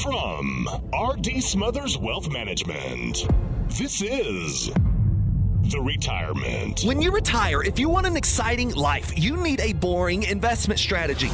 From R.D. Smothers Wealth Management, this is The Retirement. When you retire, if you want an exciting life, you need a boring investment strategy.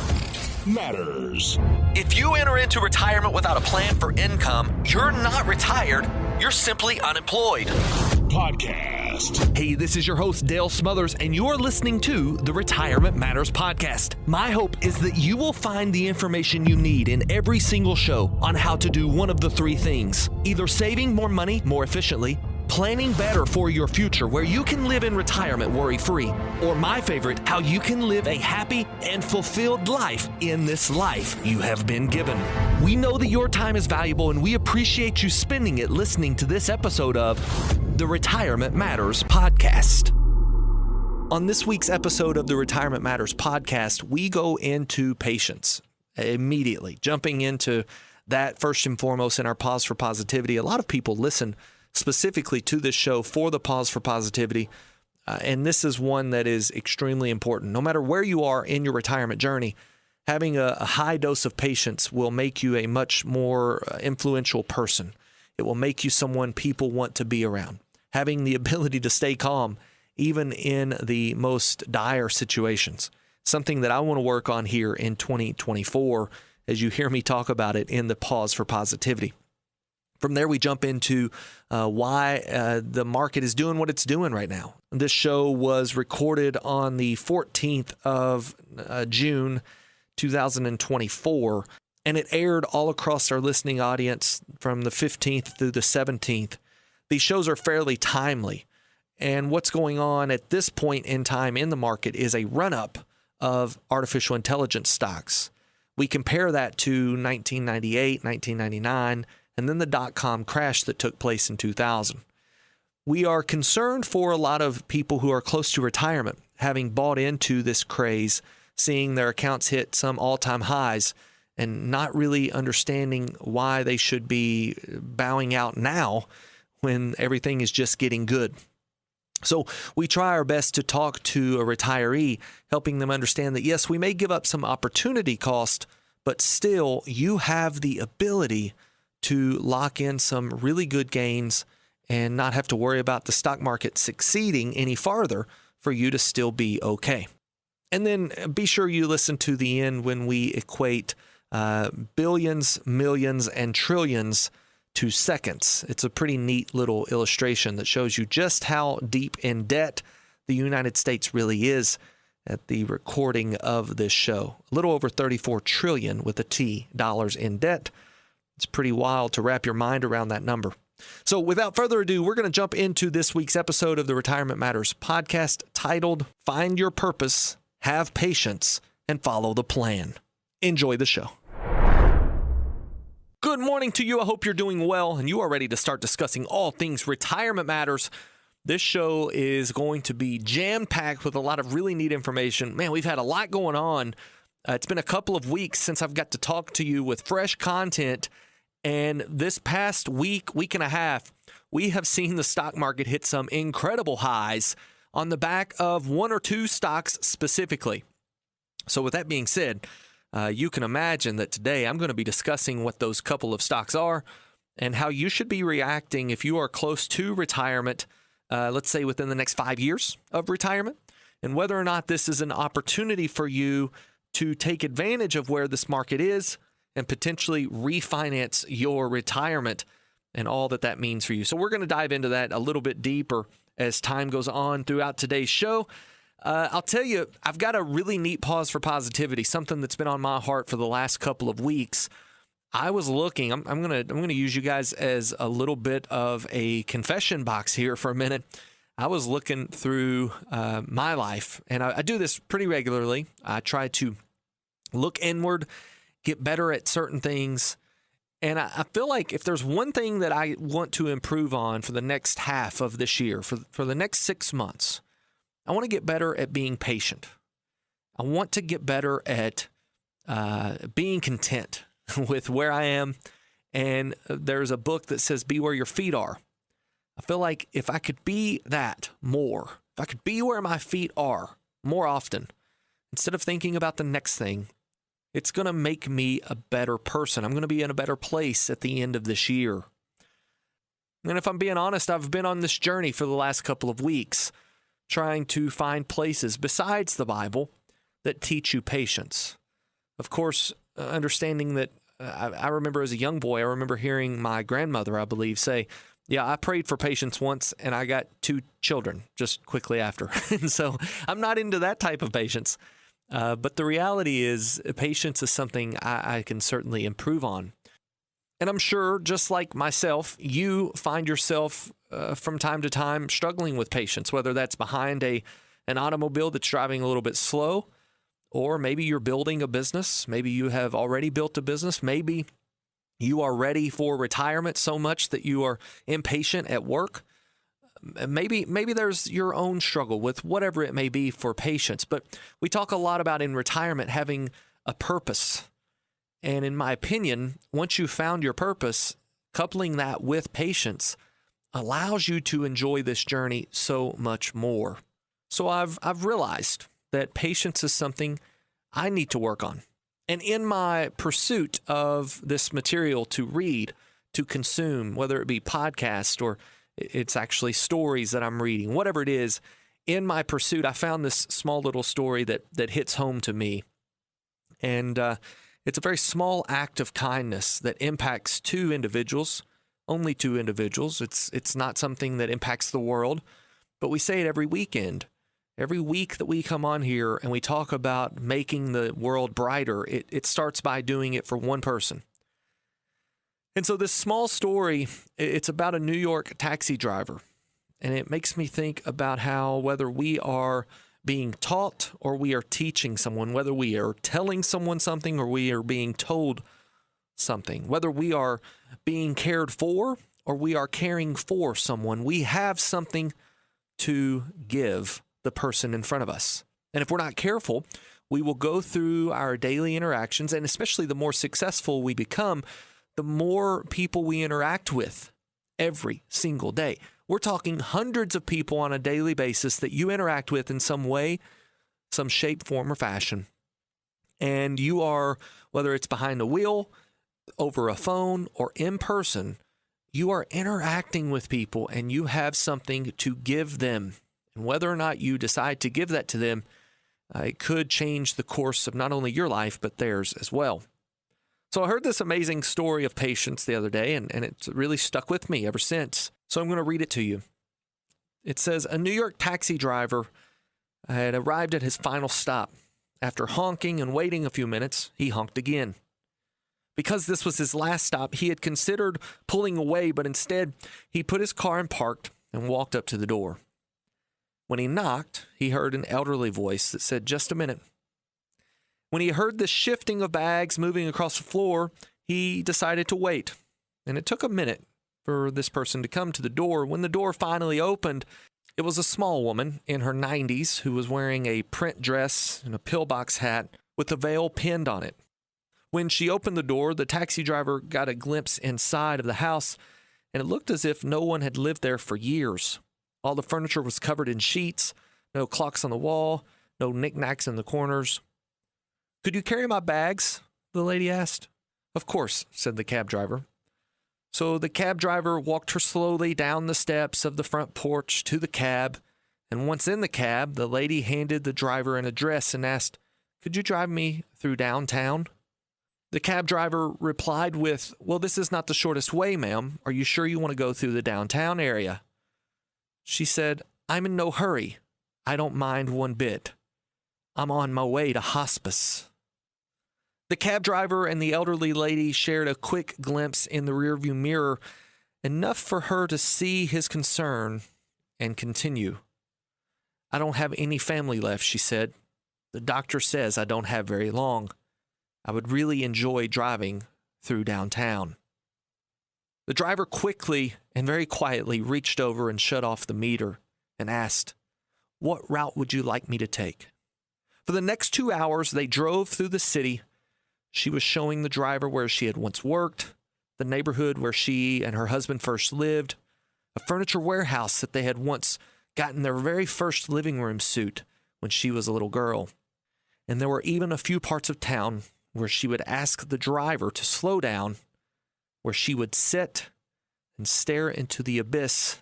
Matters. If you enter into retirement without a plan for income, you're not retired, you're simply unemployed. Podcast. Hey, this is your host, Dale Smothers, and you're listening to the Retirement Matters Podcast. My hope is that you will find the information you need in every single show on how to do one of the three things: either saving more money more efficiently, planning better for your future where you can live in retirement worry-free, or my favorite, how you can live a happy and fulfilled life in this life you have been given. We know that your time is valuable, and we appreciate you spending it listening to this episode of the Retirement Matters Podcast. On this week's episode of the Retirement Matters Podcast, we go into patience immediately, jumping into that first and foremost in our Pause for Positivity. A lot of people listen specifically to this show for the Pause for Positivity, and this is one that is extremely important. No matter where you are in your retirement journey, having a high dose of patience will make you a much more influential person. It will make you someone people want to be around. Having the ability to stay calm, even in the most dire situations. Something that I want to work on here in 2024 as you hear me talk about it in the Pause for Positivity. From there, we jump into why the market is doing what it's doing right now. This show was recorded on the 14th of June, 2024, and it aired all across our listening audience from the 15th through the 17th. These shows are fairly timely, and what's going on at this point in time in the market is a run-up of artificial intelligence stocks. We compare that to 1998, 1999, and then the dot-com crash that took place in 2000. We are concerned for a lot of people who are close to retirement, having bought into this craze, seeing their accounts hit some all-time highs, and not really understanding why they should be bowing out now when everything is just getting good. So we try our best to talk to a retiree, helping them understand that, yes, we may give up some opportunity cost, but still you have the ability to lock in some really good gains and not have to worry about the stock market succeeding any farther for you to still be okay. And then be sure you listen to the end when we equate billions, millions, and trillions to seconds. It's a pretty neat little illustration that shows you just how deep in debt the United States really is at the recording of this show. A little over 34 trillion with a T dollars in debt. It's pretty wild to wrap your mind around that number. So without further ado, we're going to jump into this week's episode of the Retirement Matters Podcast titled Find Your Purpose, Have Patience, and Follow the Plan. Enjoy the show. Good morning to you. I hope you're doing well and you are ready to start discussing all things retirement matters. This show is going to be jam-packed with a lot of really neat information. Man, we've had a lot going on. It's been a couple of weeks since I've got to talk to you with fresh content. And this past week and a half, we have seen the stock market hit some incredible highs on the back of one or two stocks specifically. So with that being said, you can imagine that today I'm going to be discussing what those couple of stocks are and how you should be reacting if you are close to retirement, let's say within the next 5 years of retirement, and whether or not this is an opportunity for you to take advantage of where this market is and potentially refinance your retirement and all that that means for you. So we're going to dive into that a little bit deeper as time goes on throughout today's show. I'll tell you, I've got a really neat Pause for Positivity, something that's been on my heart for the last couple of weeks. I was looking, I'm gonna use you guys as a little bit of a confession box here for a minute. I was looking through my life, and I do this pretty regularly. I try to look inward, get better at certain things, and I feel like if there's one thing that I want to improve on for the next half of this year, for the next 6 months, I want to get better at being patient. I want to get better at being content with where I am. And there's a book that says, be where your feet are. I feel like if I could be that more, if I could be where my feet are more often, instead of thinking about the next thing It's going to make me a better person. I'm going to be in a better place at the end of this year. And if I'm being honest, I've been on this journey for the last couple of weeks, trying to find places besides the Bible that teach you patience. Of course, understanding that I remember as a young boy, I remember hearing my grandmother, I believe, say, yeah, I prayed for patience once and I got 2 children just quickly after. And so I'm not into that type of patience. But the reality is patience is something I can certainly improve on. And I'm sure, just like myself, you find yourself from time to time struggling with patience, whether that's behind an automobile that's driving a little bit slow, or maybe you're building a business. Maybe you have already built a business. Maybe you are ready for retirement so much that you are impatient at work. Maybe there's your own struggle with whatever it may be for patience. But we talk a lot about in retirement having a purpose. And in my opinion, once you've found your purpose, coupling that with patience allows you to enjoy this journey so much more. So I've realized that patience is something I need to work on. And in my pursuit of this material to read, to consume, whether it be podcasts or it's actually stories that I'm reading, whatever it is, in my pursuit, I found this small little story that hits home to me. And it's a very small act of kindness that impacts 2 individuals, only 2 individuals. It's not something that impacts the world, but we say it every weekend. Every week that we come on here and we talk about making the world brighter, it starts by doing it for one person. And so this small story, it's about a New York taxi driver. And it makes me think about how whether we are being taught or we are teaching someone, whether we are telling someone something or we are being told something, whether we are being cared for or we are caring for someone, we have something to give the person in front of us. And if we're not careful, we will go through our daily interactions, and especially the more successful we become, the more people we interact with every single day. We're talking hundreds of people on a daily basis that you interact with in some way, some shape, form, or fashion. And you are, whether it's behind a wheel, over a phone, or in person, you are interacting with people and you have something to give them. And whether or not you decide to give that to them, it could change the course of not only your life, but theirs as well. So I heard this amazing story of patience the other day, and it's really stuck with me ever since. So I'm going to read it to you. It says, a New York taxi driver had arrived at his final stop. After honking and waiting a few minutes, he honked again. Because this was his last stop, he had considered pulling away, but instead he put his car in parked and walked up to the door. When he knocked, he heard an elderly voice that said, just a minute. When he heard the shifting of bags moving across the floor, he decided to wait. And it took a minute for this person to come to the door. When the door finally opened, it was a small woman in her 90s who was wearing a print dress and a pillbox hat with a veil pinned on it. When she opened the door, the taxi driver got a glimpse inside of the house, and it looked as if no one had lived there for years. All the furniture was covered in sheets, no clocks on the wall, no knickknacks in the corners. Could you carry my bags? The lady asked. Of course, said the cab driver. So the cab driver walked her slowly down the steps of the front porch to the cab, and once in the cab, the lady handed the driver an address and asked, could you drive me through downtown? The cab driver replied with, well, this is not the shortest way, ma'am. Are you sure you want to go through the downtown area? She said, I'm in no hurry. I don't mind one bit. I'm on my way to hospice. The cab driver and the elderly lady shared a quick glimpse in the rearview mirror, enough for her to see his concern and continue. I don't have any family left, she said. The doctor says I don't have very long. I would really enjoy driving through downtown. The driver quickly and very quietly reached over and shut off the meter and asked, what route would you like me to take? For the next 2 hours, they drove through the city. She was showing the driver where she had once worked, the neighborhood where she and her husband first lived, a furniture warehouse that they had once gotten their very first living room suit when she was a little girl. And there were even a few parts of town where she would ask the driver to slow down, where she would sit and stare into the abyss,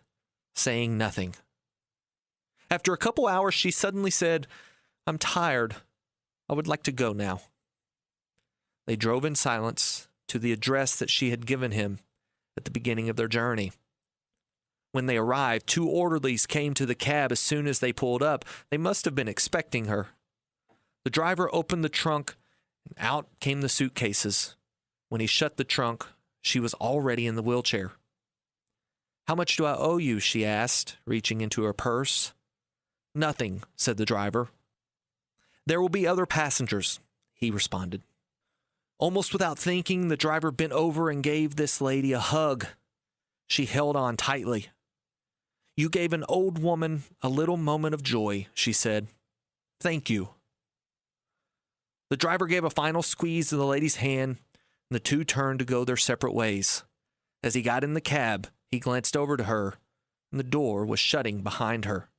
saying nothing. After a couple hours, she suddenly said, "I'm tired. I would like to go now." They drove in silence to the address that she had given him at the beginning of their journey. When they arrived, 2 orderlies came to the cab as soon as they pulled up. They must have been expecting her. The driver opened the trunk, and out came the suitcases. When he shut the trunk, she was already in the wheelchair. "How much do I owe you?" she asked, reaching into her purse. "Nothing," said the driver. "There will be other passengers," he responded. Almost without thinking, the driver bent over and gave this lady a hug. She held on tightly. "You gave an old woman a little moment of joy," she said. "Thank you." The driver gave a final squeeze to the lady's hand, and the two turned to go their separate ways. As he got in the cab, he glanced over to her, and the door was shutting behind her.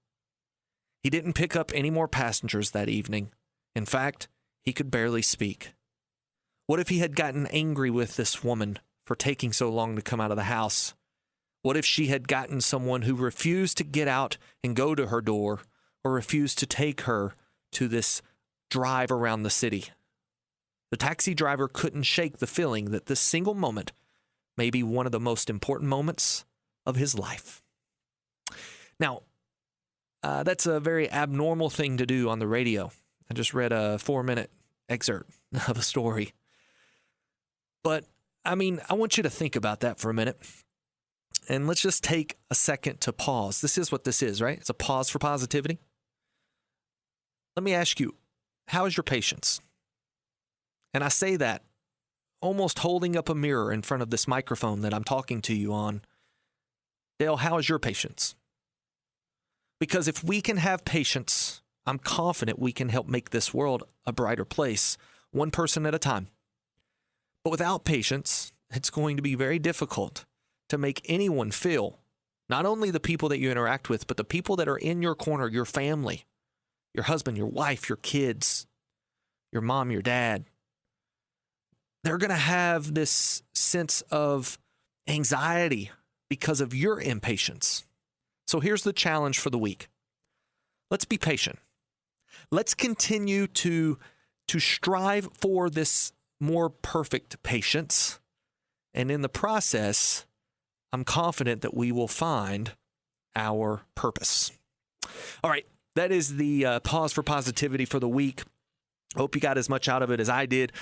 He didn't pick up any more passengers that evening. In fact, he could barely speak. What if he had gotten angry with this woman for taking so long to come out of the house? What if she had gotten someone who refused to get out and go to her door, or refused to take her to this drive around the city? The taxi driver couldn't shake the feeling that this single moment may be one of the most important moments of his life. Now, that's a very abnormal thing to do on the radio. I just read a 4-minute excerpt of a story. But, I want you to think about that for a minute. And let's just take a second to pause. This is what this is, right? It's a pause for positivity. Let me ask you, how is your patience? And I say that almost holding up a mirror in front of this microphone that I'm talking to you on. Dale, how is your patience? Because if we can have patience, I'm confident we can help make this world a brighter place, one person at a time. But without patience, it's going to be very difficult to make anyone feel, not only the people that you interact with, but the people that are in your corner, your family, your husband, your wife, your kids, your mom, your dad. They're going to have this sense of anxiety because of your impatience. So here's the challenge for the week. Let's be patient. Let's continue to strive for this more perfect patience. And in the process, I'm confident that we will find our purpose. All right, that is the pause for positivity for the week. Hope you got as much out of it as I did.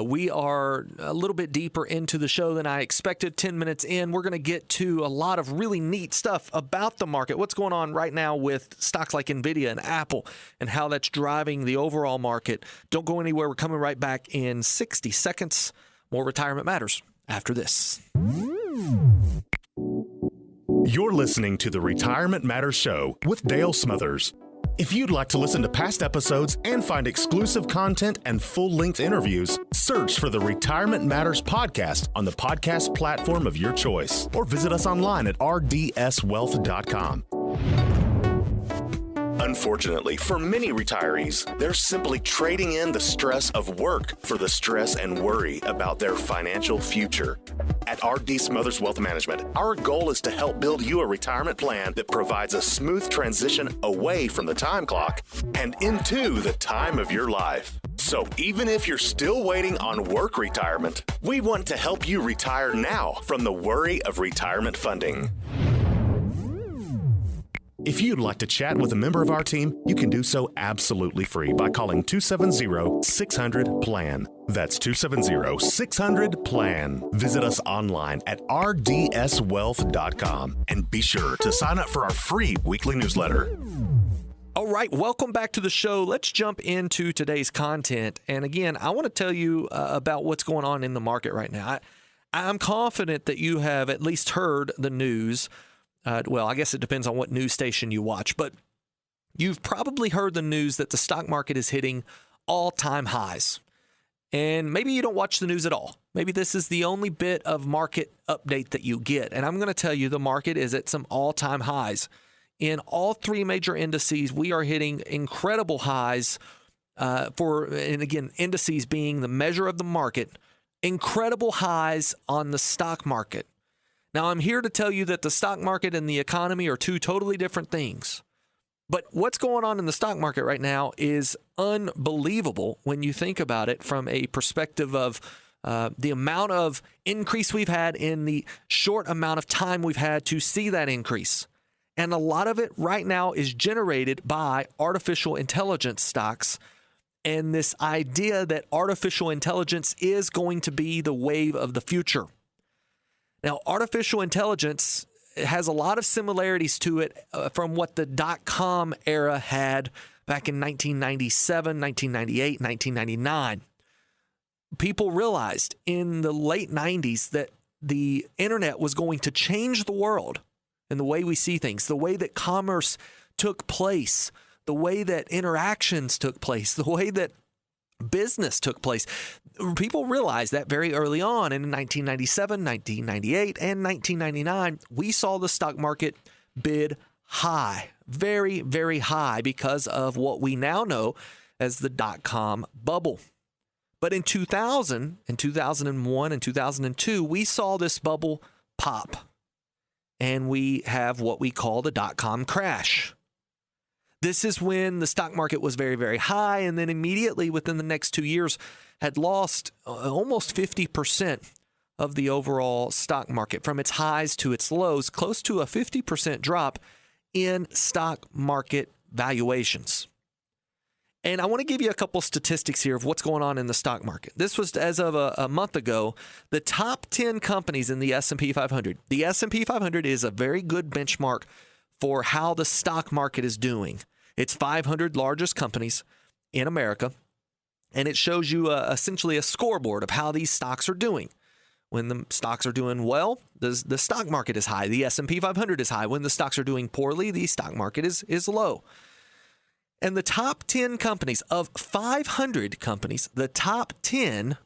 We are a little bit deeper into the show than I expected. 10 minutes in, we're going to get to a lot of really neat stuff about the market. What's going on right now with stocks like NVIDIA and Apple and how that's driving the overall market. Don't go anywhere. We're coming right back in 60 seconds. More Retirement Matters after this. You're listening to the Retirement Matters Show with Dale Smothers. If you'd like to listen to past episodes and find exclusive content and full-length interviews, search for the Retirement Matters podcast on the podcast platform of your choice, or visit us online at rdswealth.com. Unfortunately, for many retirees, they're simply trading in the stress of work for the stress and worry about their financial future. At RD Smothers Wealth Management, our goal is to help build you a retirement plan that provides a smooth transition away from the time clock and into the time of your life. So even if you're still waiting on work retirement, we want to help you retire now from the worry of retirement funding. If you'd like to chat with a member of our team, you can do so absolutely free by calling 270-600-PLAN. That's 270-600-PLAN. Visit us online at rdswealth.com and be sure to sign up for our free weekly newsletter. All right, welcome back to the show. Let's jump into today's content. And again, I want to tell you about what's going on in the market right now. I'm confident that you have at least heard the news. Well, I guess it depends on what news station you watch, but you've probably heard the news that the stock market is hitting all-time highs. And maybe you don't watch the news at all. Maybe this is the only bit of market update that you get. And I'm going to tell you the market is at some all-time highs. In all three major indices, we are hitting incredible highs and again, indices being the measure of the market, incredible highs on the stock market. Now, I'm here to tell you that the stock market and the economy are two totally different things. But what's going on in the stock market right now is unbelievable when you think about it from a perspective of the amount of increase we've had in the short amount of time we've had to see that increase. And a lot of it right now is generated by artificial intelligence stocks and this idea that artificial intelligence is going to be the wave of the future. Now, artificial intelligence has a lot of similarities to it from what the dot-com era had back in 1997, 1998, 1999. People realized in the late 90s that the internet was going to change the world and the way we see things, the way that commerce took place, the way that interactions took place, the way that business took place. People realized that very early on in 1997, 1998, and 1999, we saw the stock market bid high, very, very high because of what we now know as the dot-com bubble. But in 2000, in 2001, and 2002, we saw this bubble pop, and we have what we call the dot-com crash. This is when the stock market was very, very high, and then immediately within the next 2 years had lost almost 50% of the overall stock market from its highs to its lows, close to a 50% drop in stock market valuations. And I want to give you a couple statistics here of what's going on in the stock market. This was as of a month ago, the top 10 companies in the S&P 500. The S&P 500 is a very good benchmark for how the stock market is doing. It's 500 largest companies in America, and it shows you essentially a scoreboard of how these stocks are doing. When the stocks are doing well, the stock market is high. The S&P 500 is high. When the stocks are doing poorly, the stock market is low. And the top 10 companies of 500 companies, the top 10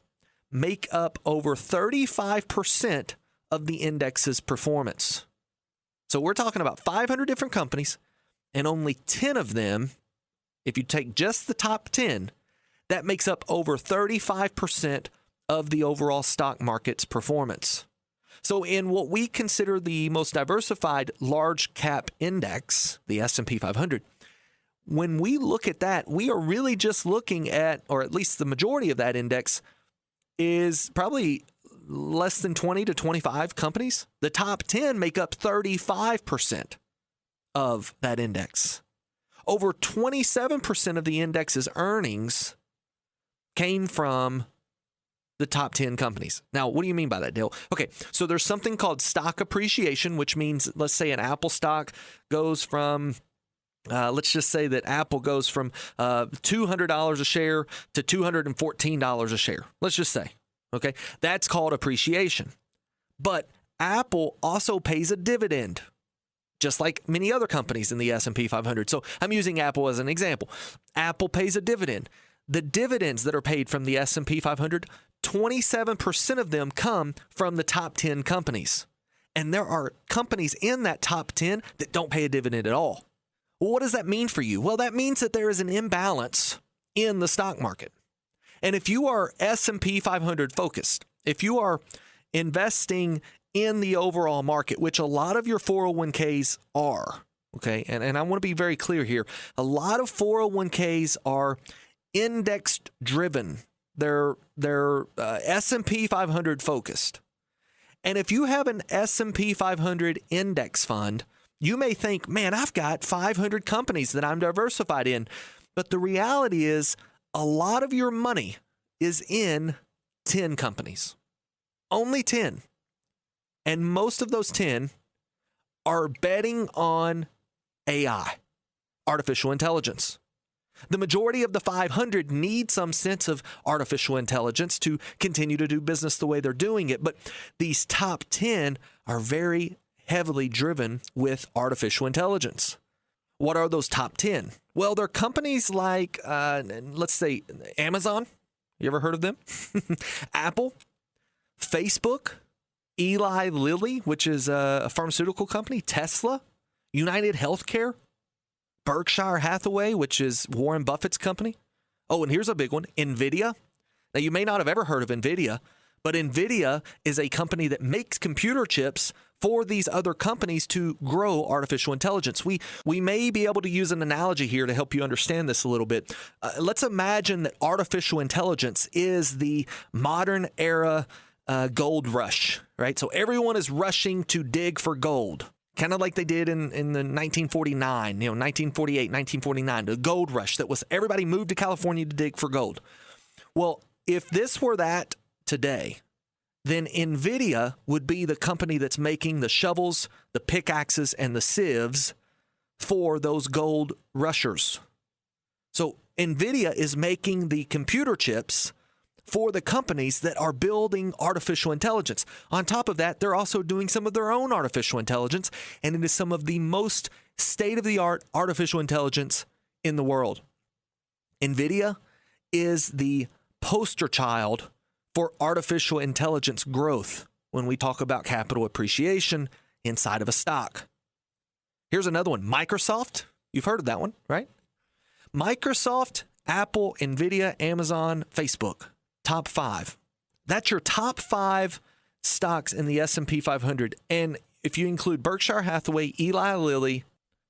make up over 35% of the index's performance. So we're talking about 500 different companies, and only 10 of them, if you take just the top 10, that makes up over 35% of the overall stock market's performance. So in what we consider the most diversified large cap index, the S&P 500, when we look at that, we are really just looking at, or at least the majority of that index is probably less than 20 to 25 companies. The top 10 make up 35% of that index. Over 27% of the index's earnings came from the top 10 companies. Now, what do you mean by that, Dale? Okay, so there's something called stock appreciation, which means, let's say an Apple stock goes from, let's just say that Apple goes from $200 a share to $214 a share. Let's just say, okay? That's called appreciation. But Apple also pays a dividend, just like many other companies in the S&P 500. So I'm using Apple as an example. Apple pays a dividend. The dividends that are paid from the S&P 500, 27% of them come from the top 10 companies. And there are companies in that top 10 that don't pay a dividend at all. Well, what does that mean for you? Well, that means that there is an imbalance in the stock market. And if you are S&P 500 focused, if you are investing in the overall market, which a lot of your 401ks are, okay, and I want to be very clear here, a lot of 401ks are indexed driven. They're S&P 500 focused. And if you have an S&P 500 index fund, you may think, man, I've got 500 companies that I'm diversified in. But the reality is a lot of your money is in 10 companies. Only 10. And most of those 10 are betting on AI, artificial intelligence. The majority of the 500 need some sense of artificial intelligence to continue to do business the way they're doing it. But these top 10 are very heavily driven with artificial intelligence. What are those top 10? Well, they're companies like, let's say, Amazon. You ever heard of them? Apple, Facebook, Eli Lilly, which is a pharmaceutical company, Tesla, United Healthcare, Berkshire Hathaway, which is Warren Buffett's company, Oh, and here's a big one, NVIDIA. Now, you may not have ever heard of NVIDIA, but NVIDIA is a company that makes computer chips for these other companies to grow artificial intelligence. We may be able to use an analogy here to help you understand this a little bit. Let's imagine that artificial intelligence is the modern era gold rush, right? So everyone is rushing to dig for gold, kind of like they did in the 1949, 1948, 1949, the gold rush that was everybody moved to California to dig for gold. Well, if this were that today, then NVIDIA would be the company that's making the shovels, the pickaxes, and the sieves for those gold rushers. So NVIDIA is making the computer chips for the companies that are building artificial intelligence. On top of that, they're also doing some of their own artificial intelligence, and it is some of the most state-of-the-art artificial intelligence in the world. NVIDIA is the poster child for artificial intelligence growth when we talk about capital appreciation inside of a stock. Here's another one, Microsoft. You've heard of that one, right? Microsoft, Apple, NVIDIA, Amazon, Facebook, top 5. That's your top 5 stocks in the S&P 500. And if you include Berkshire Hathaway, Eli Lilly,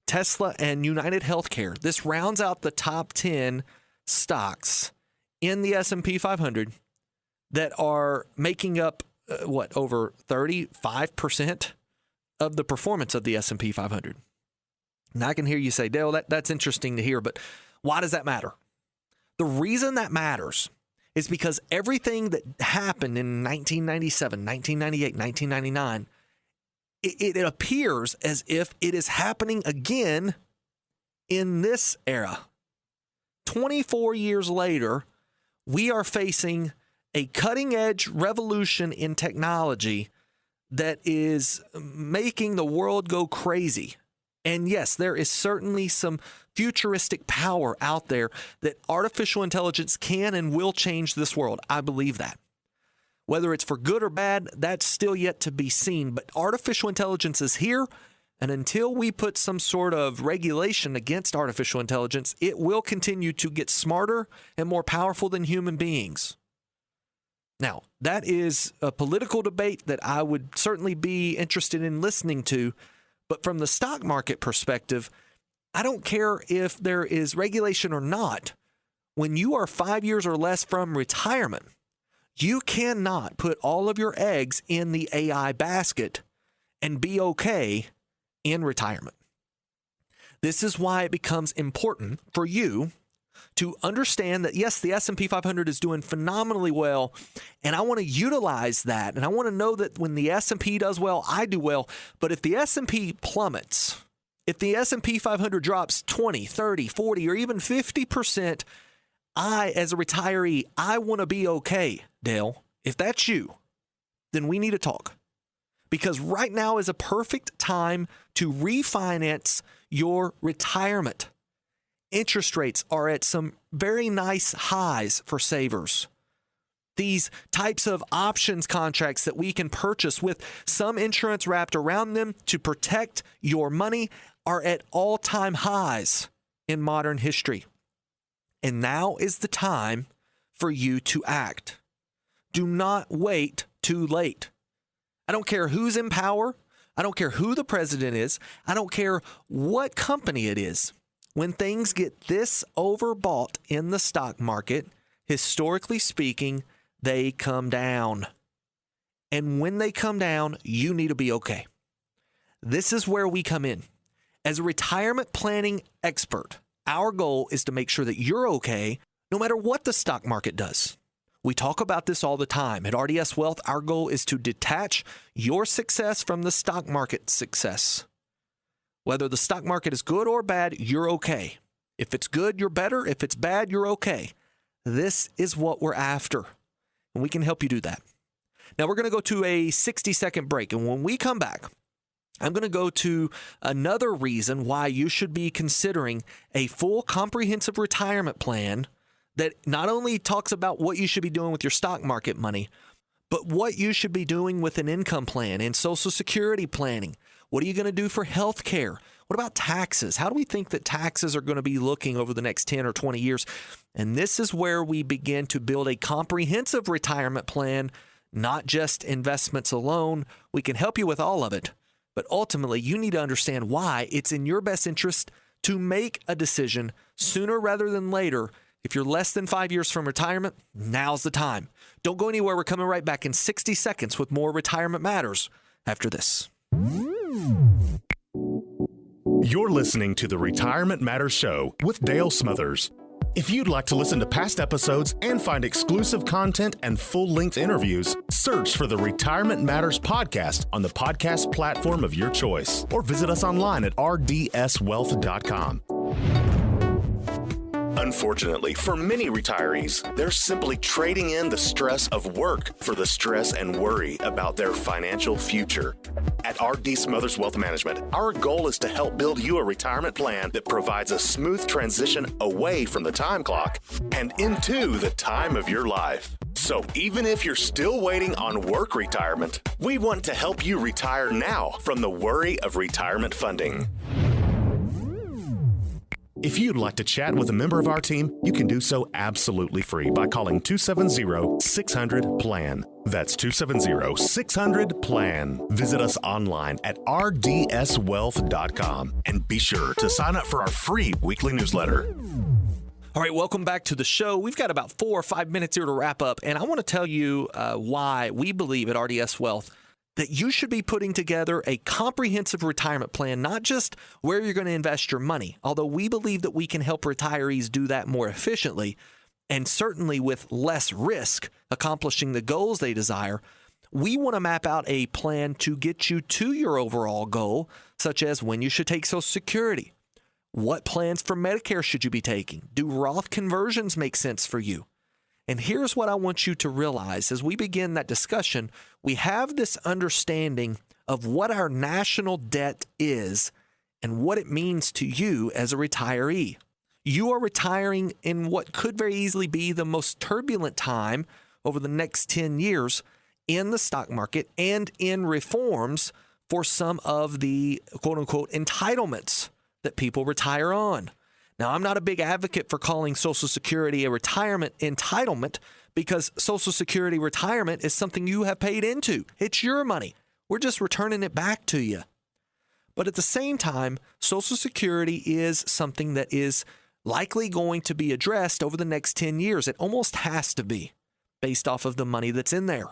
Tesla, and United Healthcare, this rounds out the top 10 stocks in the S&P 500 that are making up, over 35% of the performance of the S&P 500. Now, I can hear you say, Dale, that's interesting to hear, but why does that matter? The reason that matters is because everything that happened in 1997, 1998, 1999, it appears as if it is happening again in this era. 24 years later, we are facing a cutting-edge revolution in technology that is making the world go crazy. And yes, there is certainly some futuristic power out there that artificial intelligence can and will change this world. I believe that. Whether it's for good or bad, that's still yet to be seen. But artificial intelligence is here, and until we put some sort of regulation against artificial intelligence, it will continue to get smarter and more powerful than human beings. Now, that is a political debate that I would certainly be interested in listening to. But from the stock market perspective, I don't care if there is regulation or not. When you are 5 years or less from retirement, you cannot put all of your eggs in the AI basket and be okay in retirement. This is why it becomes important for you to understand that, yes, the S&P 500 is doing phenomenally well, and I want to utilize that, and I want to know that when the S&P does well, I do well. But if the S&P plummets, if the S&P 500 drops 20, 30, 40, or even 50%, I, as a retiree, I want to be okay, Dale. If that's you, then we need to talk. Because right now is a perfect time to refinance your retirement. Interest rates are at some very nice highs for savers. These types of options contracts that we can purchase with some insurance wrapped around them to protect your money are at all-time highs in modern history. And now is the time for you to act. Do not wait too late. I don't care who's in power. I don't care who the president is. I don't care what company it is. When things get this overbought in the stock market, historically speaking, they come down. And when they come down, you need to be okay. This is where we come in. As a retirement planning expert, our goal is to make sure that you're okay no matter what the stock market does. We talk about this all the time. At RDS Wealth, our goal is to detach your success from the stock market success. Whether the stock market is good or bad, you're okay. If it's good, you're better. If it's bad, you're okay. This is what we're after, and we can help you do that. Now, we're going to go to a 60-second break, and when we come back, I'm going to go to another reason why you should be considering a full comprehensive retirement plan that not only talks about what you should be doing with your stock market money, but what you should be doing with an income plan and Social Security planning. What are you going to do for health care? What about taxes? How do we think that taxes are going to be looking over the next 10 or 20 years? And this is where we begin to build a comprehensive retirement plan, not just investments alone. We can help you with all of it, but ultimately you need to understand why it's in your best interest to make a decision sooner rather than later. If you're less than 5 years from retirement, now's the time. Don't go anywhere. We're coming right back in 60 seconds with more Retirement Matters after this. You're listening to the Retirement Matters Show with Dale Smothers. If you'd like to listen to past episodes and find exclusive content and full-length interviews, search for the Retirement Matters podcast on the podcast platform of your choice, or visit us online at rdswealth.com. Unfortunately, for many retirees, they're simply trading in the stress of work for the stress and worry about their financial future. At R.D. Smothers Wealth Management, our goal is to help build you a retirement plan that provides a smooth transition away from the time clock and into the time of your life. So even if you're still waiting on work retirement, we want to help you retire now from the worry of retirement funding. If you'd like to chat with a member of our team, you can do so absolutely free by calling 270-600-PLAN. That's 270-600-PLAN. Visit us online at rdswealth.com and be sure to sign up for our free weekly newsletter. All right, welcome back to the show. We've got about 4 or 5 minutes here to wrap up, and I want to tell you why we believe at RDS Wealth that you should be putting together a comprehensive retirement plan, not just where you're going to invest your money, although we believe that we can help retirees do that more efficiently and certainly with less risk, accomplishing the goals they desire. We want to map out a plan to get you to your overall goal, such as when you should take Social Security. What plans for Medicare should you be taking? Do Roth conversions make sense for you? And here's what I want you to realize as we begin that discussion. We have this understanding of what our national debt is and what it means to you as a retiree. You are retiring in what could very easily be the most turbulent time over the next 10 years in the stock market and in reforms for some of the quote-unquote entitlements that people retire on. Now, I'm not a big advocate for calling Social Security a retirement entitlement because Social Security retirement is something you have paid into. It's your money. We're just returning it back to you. But at the same time, Social Security is something that is likely going to be addressed over the next 10 years. It almost has to be based off of the money that's in there.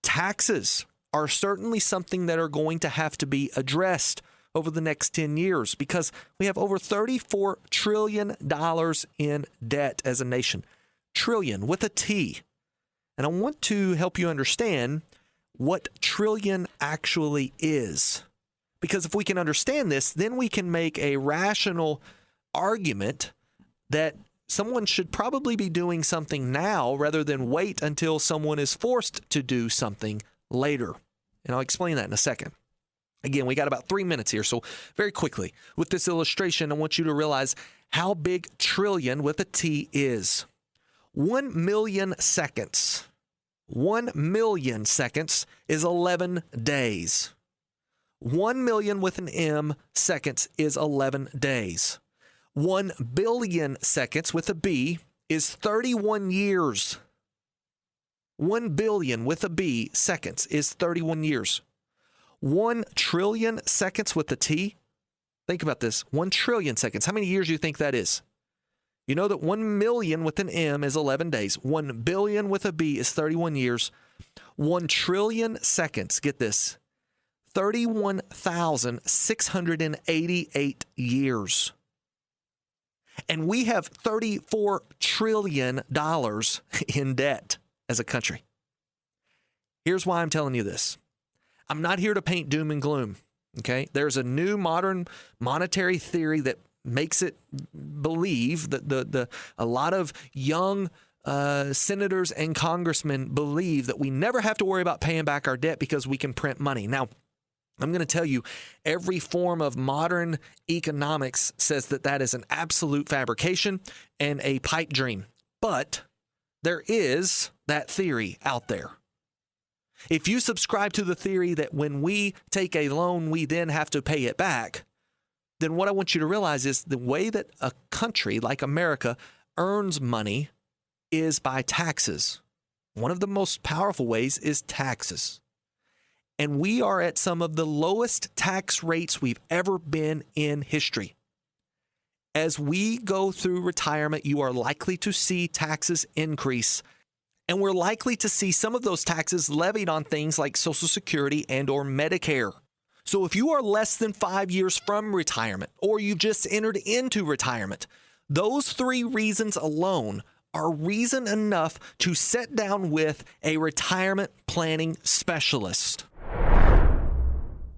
Taxes are certainly something that are going to have to be addressed over the next 10 years because we have over $34 trillion in debt as a nation. Trillion with a T. And I want to help you understand what trillion actually is. Because if we can understand this, then we can make a rational argument that someone should probably be doing something now rather than wait until someone is forced to do something later. And I'll explain that in a second. Again, we got about 3 minutes here, so very quickly. With this illustration, I want you to realize how big trillion with a T is. 1 million seconds. 1 million seconds is 11 days. 1 million with an M seconds is 11 days. 1 billion seconds with a B is 31 years. 1 billion with a B seconds is 31 years. 1 trillion seconds with a T. Think about this. 1 trillion seconds. How many years do you think that is? You know that 1 million with an M is 11 days. 1 billion with a B is 31 years. 1 trillion seconds, get this, 31,688 years. And we have $34 trillion in debt as a country. Here's why I'm telling you this. I'm not here to paint doom and gloom, okay? There's a new modern monetary theory that makes it believe that a lot of young senators and congressmen believe that we never have to worry about paying back our debt because we can print money. Now, I'm going to tell you, every form of modern economics says that that is an absolute fabrication and a pipe dream. But there is that theory out there. If you subscribe to the theory that when we take a loan, we then have to pay it back, then what I want you to realize is the way that a country like America earns money is by taxes. One of the most powerful ways is taxes. And we are at some of the lowest tax rates we've ever been in history. As we go through retirement, you are likely to see taxes increase. And we're likely to see some of those taxes levied on things like Social Security and or Medicare. So if you are less than 5 years from retirement, or you've just entered into retirement, those 3 reasons alone are reason enough to sit down with a retirement planning specialist.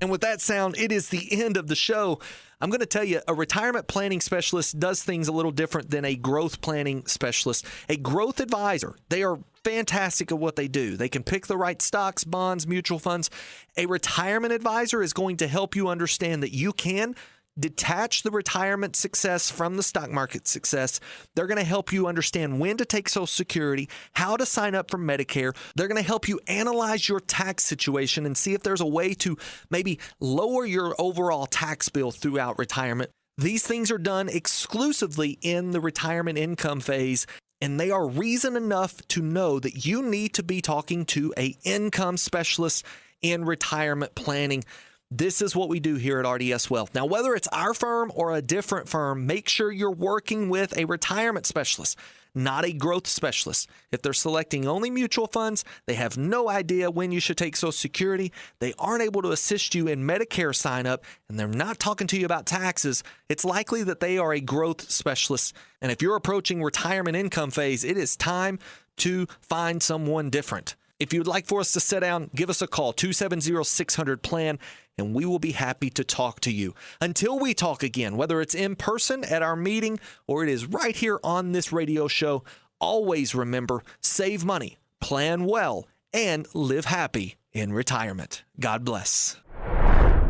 And with that sound, it is the end of the show. I'm going to tell you, a retirement planning specialist does things a little different than a growth planning specialist. A growth advisor, they are fantastic at what they do. They can pick the right stocks, bonds, mutual funds. A retirement advisor is going to help you understand that you can detach the retirement success from the stock market success. They're going to help you understand when to take Social Security, how to sign up for Medicare. They're going to help you analyze your tax situation and see if there's a way to maybe lower your overall tax bill throughout retirement. These things are done exclusively in the retirement income phase, and they are reason enough to know that you need to be talking to an income specialist in retirement planning. This is what we do here at RDS Wealth. Now, whether it's our firm or a different firm, make sure you're working with a retirement specialist, not a growth specialist. If they're selecting only mutual funds, they have no idea when you should take Social Security, they aren't able to assist you in Medicare sign up, and they're not talking to you about taxes, it's likely that they are a growth specialist. And if you're approaching retirement income phase, it is time to find someone different. If you'd like for us to sit down, give us a call, 270-600-PLAN, and we will be happy to talk to you. Until we talk again, whether it's in person at our meeting or it is right here on this radio show, always remember, save money, plan well, and live happy in retirement. God bless.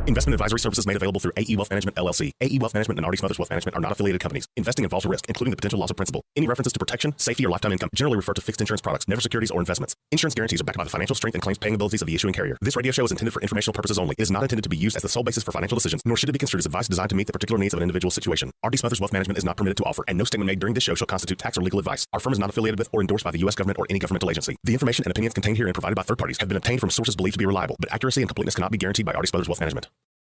Investment advisory services made available through AE Wealth Management, LLC. AE Wealth Management and RD Smothers Wealth Management are not affiliated companies. Investing involves risk, including the potential loss of principal. Any references to protection, safety, or lifetime income generally refer to fixed insurance products, never securities or investments. Insurance guarantees are backed by the financial strength and claims paying abilities of the issuing carrier. This radio show is intended for informational purposes only. It is not intended to be used as the sole basis for financial decisions, nor should it be construed as advice designed to meet the particular needs of an individual situation. RD Smothers Wealth Management is not permitted to offer, and no statement made during this show shall constitute tax or legal advice. Our firm is not affiliated with or endorsed by the U.S. government or any governmental agency. The information and opinions contained herein provided by third parties have been obtained from sources believed to be reliable, but accuracy and completeness cannot be guaranteed by RD Smothers Wealth Management.